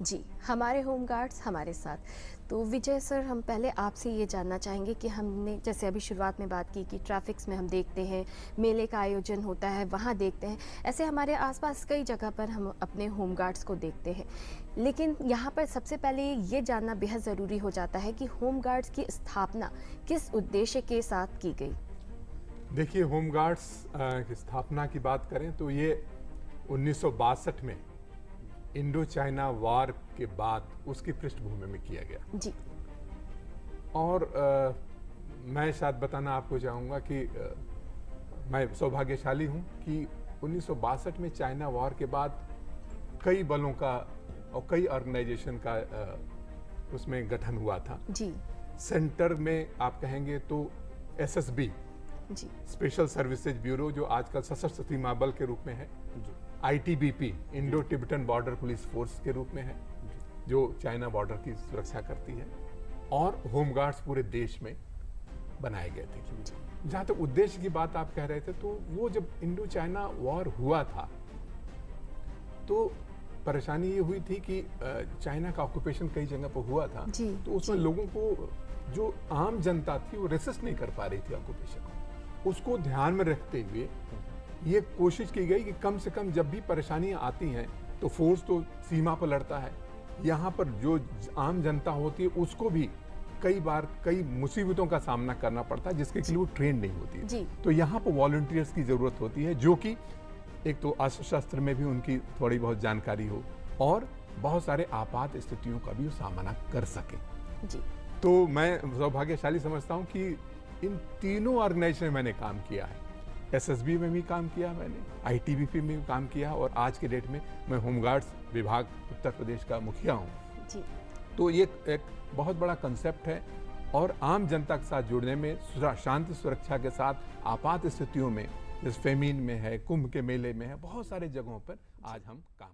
जी, हमारे home guards हमारे साथ। तो विजय सर, हम पहले आपसे ये जानना चाहेंगे कि हमने जैसे अभी शुरुआत में बात की कि ट्रैफ़िक्स में हम देखते हैं, मेले का आयोजन होता है, वहाँ देखते हैं। ऐसे हमारे आस-पास कई जगह पर हम अपने होम गार्ड्स को देखते हैं। लेकिन यहाँ पर सबसे पहले ये जानना बेहद ज़रूरी हो जाता है कि होम गार्ड्स की स्थापना किस उद्देश्य के साथ की गई? देखिए, होम गार्ड्स की स्थापना की बात करें तो ये 1962 में इंडो चाइना वॉर के बाद उसकी पृष्ठभूमि में किया गया। जी। और मैं शायद बताना आपको चाहूँगा कि मैं सौभाग्यशाली हूँ कि 1962 में चाइना वॉर के बाद कई बलों का और कई ऑर्गेनाइजेशन का उसमें गठन हुआ था। जी। सेंटर में आप कहेंगे तो एसएसबी, जी। स्पेशल सर्विसेज ब्यूरो, जो आजकल सशस्त्र सीमा बल के रूप में है। ITBP, Indo Tibetan border police force के रूप में है, जो चाइना बॉर्डर की सुरक्षा करती है। और होमगार्ड्स पूरे देश में बनाए गए थे। जहाँ तक उद्देश्य की बात आप कह रहे थे, तो वो जब इंडो चाइना वॉर हुआ था तो परेशानी ये हुई थी कि चाइना का ऑक्यूपेशन कई जगह पर हुआ था। तो उसमें लोगों को, जो आम जनता थी, वो रेसिस्ट नहीं कर पा रही थी ऑक्यूपेशन को। उसको ध्यान में रखते हुए ये कोशिश की गई कि कम से कम जब भी परेशानियां आती हैं तो फोर्स तो सीमा पर लड़ता है, यहाँ पर जो आम जनता होती है उसको भी कई बार कई मुसीबतों का सामना करना पड़ता है, जिसके लिए वो ट्रेन नहीं होती है। तो यहाँ पर वॉलंटियर्स की जरूरत होती है, जो कि एक तो अस्त्र शस्त्र में भी उनकी थोड़ी बहुत जानकारी हो और बहुत सारे आपात स्थितियों का भी सामना कर सके। जी। तो मैं सौभाग्यशाली समझता हूँ कि इन तीनों ऑर्गेनाइजेशन में मैंने काम किया है। एसएसबी में भी काम किया मैंने, आईटीबीपी में भी काम किया, और आज के डेट में मैं होमगार्ड्स विभाग उत्तर प्रदेश का मुखिया हूँ। जी। तो ये एक बहुत बड़ा कंसेप्ट है, और आम जनता के साथ जुड़ने में, शांति सुरक्षा के साथ आपात स्थितियों में, जैसे फेमीन में है, कुंभ के मेले में है, बहुत सारे जगहों पर आज हम काम